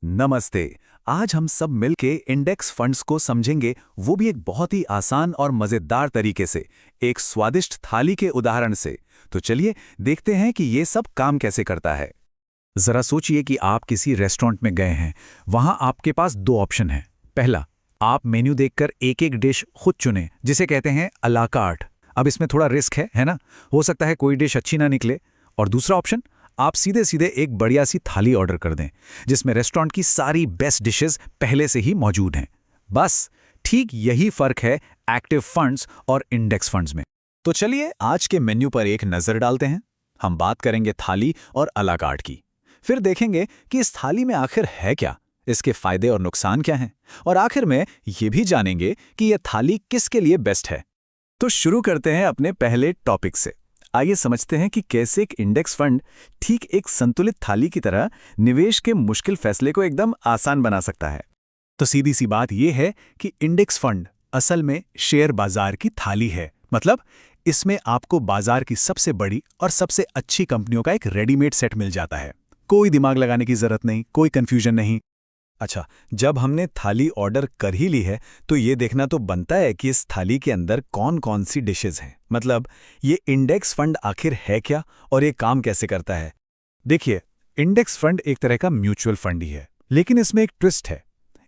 नमस्ते। आज हम सब मिलके इंडेक्स फंड्स को समझेंगे, वो भी एक बहुत ही आसान और मजेदार तरीके से, एक स्वादिष्ट थाली के उदाहरण से। तो चलिए देखते हैं कि ये सब काम कैसे करता है। जरा सोचिए कि आप किसी रेस्टोरेंट में गए हैं। वहां आपके पास दो ऑप्शन हैं। पहला, आप मेन्यू देखकर एक एक डिश खुद चुनें, जिसे कहते हैं अला कार्ट। अब इसमें थोड़ा रिस्क है ना? हो सकता है कोई डिश अच्छी ना निकले। और दूसरा ऑप्शन, आप सीधे सीधे एक बढ़िया सी थाली ऑर्डर कर दें, जिसमें रेस्टोरेंट की सारी बेस्ट डिशेस पहले से ही मौजूद हैं। बस ठीक यही फर्क है एक्टिव फंड्स और इंडेक्स फंड्स में। तो चलिए आज के मेन्यू पर एक नजर डालते हैं। हम बात करेंगे थाली और अला कार्ट की। फिर देखेंगे कि इस थाली में आखिर है क्या, इसके फायदे और नुकसान क्या हैं, और आखिर में ये भी जानेंगे कि यह थाली किसके लिए बेस्ट है। तो शुरू करते हैं अपने पहले टॉपिक से। आइए समझते हैं कि कैसे एक इंडेक्स फंड ठीक एक संतुलित थाली की तरह निवेश के मुश्किल फैसले को एकदम आसान बना सकता है। तो सीधी सी बात यह है कि इंडेक्स फंड असल में शेयर बाजार की थाली है। मतलब इसमें आपको बाजार की सबसे बड़ी और सबसे अच्छी कंपनियों का एक रेडीमेड सेट मिल जाता है। कोई दिमाग लगाने की जरूरत नहीं, कोई कंफ्यूजन नहीं। अच्छा, जब हमने थाली ऑर्डर कर ही ली है तो ये देखना तो बनता है कि इस थाली के अंदर कौन कौन सी डिशेस हैं। मतलब ये इंडेक्स फंड आखिर है क्या और ये काम कैसे करता है। देखिए, इंडेक्स फंड एक तरह का म्यूचुअल फंड ही है, लेकिन इसमें एक ट्विस्ट है।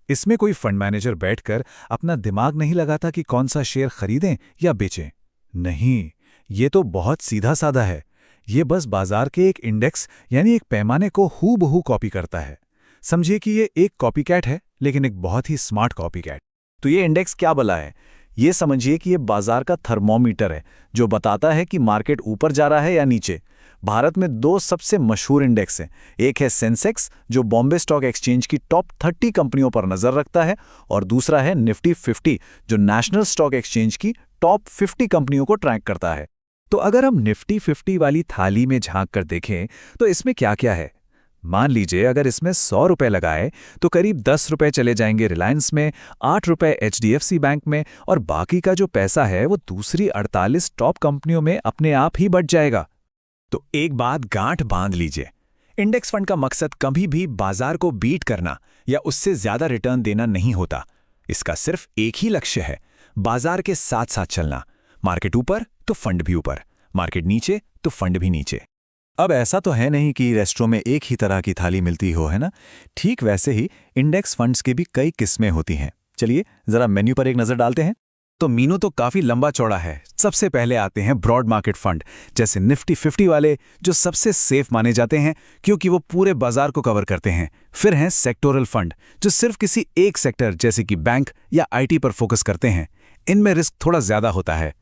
इसमें कोई फंड मैनेजर बैठकर अपना दिमाग नहीं लगाता कि कौन सा शेयर खरीदें या बेचें। नहीं, ये तो बहुत सीधा साधा है। ये बस बाजार के एक इंडेक्स यानी एक पैमाने को हूबहू कॉपी करता है। समझिए कि ये एक कॉपीकैट है, लेकिन एक बहुत ही स्मार्ट कॉपीकैट। तो ये इंडेक्स क्या भला है? ये समझिए कि ये बाजार का थर्मोमीटर है, जो बताता है कि मार्केट ऊपर जा रहा है या नीचे। भारत में दो सबसे मशहूर इंडेक्स हैं। एक है सेंसेक्स, जो बॉम्बे स्टॉक एक्सचेंज की टॉप 30 कंपनियों पर नजर रखता है, और दूसरा है निफ्टी 50, जो नेशनल स्टॉक एक्सचेंज की टॉप 50 कंपनियों को ट्रैक करता है। तो अगर हम निफ्टी 50 वाली थाली में झांक कर देखें तो इसमें क्या क्या है। मान लीजिए अगर इसमें 100 रुपए लगाए तो करीब 10 रुपए चले जाएंगे रिलायंस में, 8 रुपए एचडीएफसी बैंक में, और बाकी का जो पैसा है वो दूसरी 48 टॉप कंपनियों में अपने आप ही बट जाएगा। तो एक बात गांठ बांध लीजिए, इंडेक्स फंड का मकसद कभी भी बाजार को बीट करना या उससे ज्यादा रिटर्न देना नहीं होता। इसका सिर्फ एक ही लक्ष्य है, बाजार के साथ साथ चलना। मार्केट ऊपर तो फंड भी ऊपर, मार्केट नीचे तो फंड भी नीचे। अब ऐसा तो है नहीं कि रेस्टोरेंट में एक ही तरह की थाली मिलती हो, है ना? ठीक वैसे ही इंडेक्स फंड्स की भी कई किस्में होती हैं। चलिए जरा मेन्यू पर एक नजर डालते हैं। तो मीनू तो काफी लंबा चौड़ा है। सबसे पहले आते हैं ब्रॉड मार्केट फंड, जैसे निफ्टी 50 वाले, जो सबसे सेफ माने जाते हैं क्योंकि वो पूरे बाजार को कवर करते हैं। फिर हैं सेक्टोरल फंड, जो सिर्फ किसी एक सेक्टर जैसे कि बैंक या आईटी पर फोकस करते हैं। इनमें रिस्क थोड़ा ज्यादा होता है।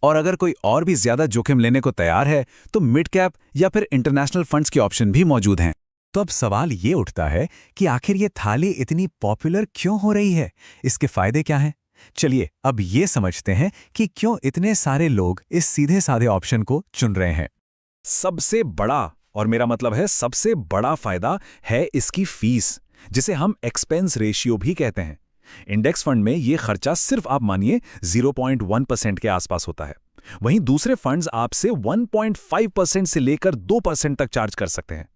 और अगर कोई और भी ज्यादा जोखिम लेने को तैयार है तो मिड कैप या फिर इंटरनेशनल फंड्स के ऑप्शन भी मौजूद हैं। तो अब सवाल ये उठता है कि आखिर ये थाली इतनी पॉपुलर क्यों हो रही है, इसके फायदे क्या हैं? चलिए अब ये समझते हैं कि क्यों इतने सारे लोग इस सीधे साधे ऑप्शन को चुन रहे हैं। सबसे बड़ा, और मेरा मतलब है सबसे बड़ा फायदा है इसकी फीस, जिसे हम एक्सपेंस रेशियो भी कहते हैं। इंडेक्स फंड में ये खर्चा सिर्फ आप मानिए 0.1% के आसपास होता है। वहीं दूसरे फंड्स आपसे 1.5% से लेकर 2% तक चार्ज कर सकते हैं।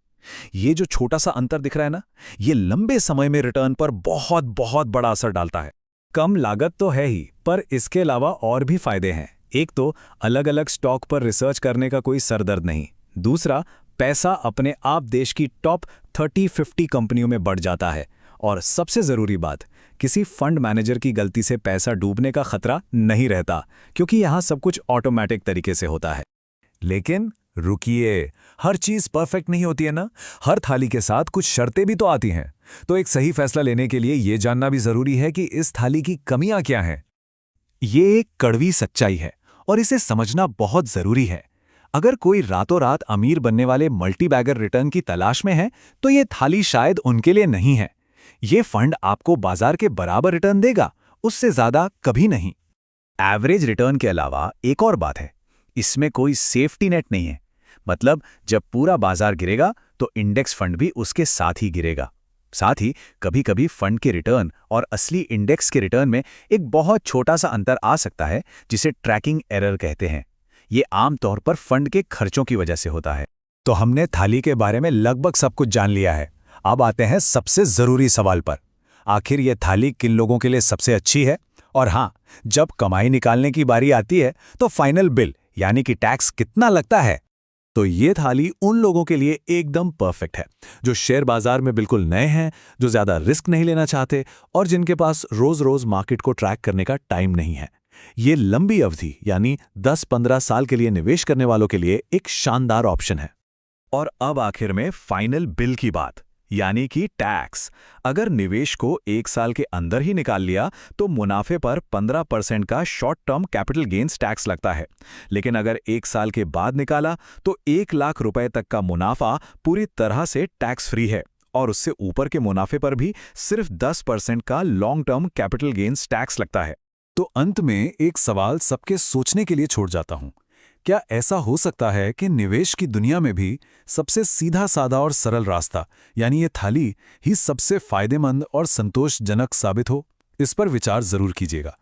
ये जो छोटा सा अंतर दिख रहा है ना, ये लंबे समय में रिटर्न पर बहुत बहुत बड़ा असर डालता है। कम लागत तो है ही, पर इसके अलावा और भी फायदे हैं। एक तो अलग अलग स्टॉक पर रिसर्च करने का कोई सरदर्द नहीं। दूसरा, पैसा अपने आप देश की टॉप 30-50 कंपनियों में बढ़ जाता है। और सबसे जरूरी बात, किसी फंड मैनेजर की गलती से पैसा डूबने का खतरा नहीं रहता, क्योंकि यहां सब कुछ ऑटोमेटिक तरीके से होता है। लेकिन रुकिए, हर चीज परफेक्ट नहीं होती है ना। हर थाली के साथ कुछ शर्तें भी तो आती हैं। तो एक सही फैसला लेने के लिए यह जानना भी जरूरी है कि इस थाली की कमियां क्या हैं। ये एक कड़वी सच्चाई है और इसे समझना बहुत जरूरी है। अगर कोई रातों रात अमीर बनने वाले मल्टीबैगर रिटर्न की तलाश में है तो ये थाली शायद उनके लिए नहीं है। ये फंड आपको बाजार के बराबर रिटर्न देगा, उससे ज्यादा कभी नहीं। एवरेज रिटर्न के अलावा एक और बात है, इसमें कोई सेफ्टी नेट नहीं है। मतलब जब पूरा बाजार गिरेगा तो इंडेक्स फंड भी उसके साथ ही गिरेगा। साथ ही कभी कभी फंड के रिटर्न और असली इंडेक्स के रिटर्न में एक बहुत छोटा सा अंतर आ सकता है, जिसे ट्रैकिंग एरर कहते हैं। ये आमतौर पर फंड के खर्चों की वजह से होता है। तो हमने थाली के बारे में लगभग सब कुछ जान लिया है। अब आते हैं सबसे जरूरी सवाल पर। आखिर ये थाली किन लोगों के लिए सबसे अच्छी है? और हाँ, जब कमाई निकालने की बारी आती है तो फाइनल बिल यानी कि टैक्स कितना लगता है? तो ये थाली उन लोगों के लिए एकदम परफेक्ट है जो शेयर बाजार में बिल्कुल नए हैं, जो ज्यादा रिस्क नहीं लेना चाहते और जिनके पास रोज रोज मार्केट को ट्रैक करने का टाइम नहीं है। ये लंबी अवधि यानी 10-15 साल के लिए निवेश करने वालों के लिए एक शानदार ऑप्शन है। और अब आखिर में फाइनल बिल की बात, यानी कि टैक्स। अगर निवेश को 1 साल के अंदर ही निकाल लिया तो मुनाफे पर 15% का short term capital gains tax लगता है। लेकिन अगर 1 साल के बाद निकाला तो 1 लाख रुपए तक का मुनाफा पूरी तरह से टैक्स फ्री है और उससे ऊपर के मुनाफे पर भी सिर्फ 10% का long term capital gains tax लगता है। तो अंत में एक सवाल सबके सोचने के लिए छोड़ जाता हूं। क्या ऐसा हो सकता है कि निवेश की दुनिया में भी सबसे सीधा साधा और सरल रास्ता यानी ये थाली ही सबसे फायदेमंद और संतोषजनक साबित हो? इस पर विचार जरूर कीजिएगा।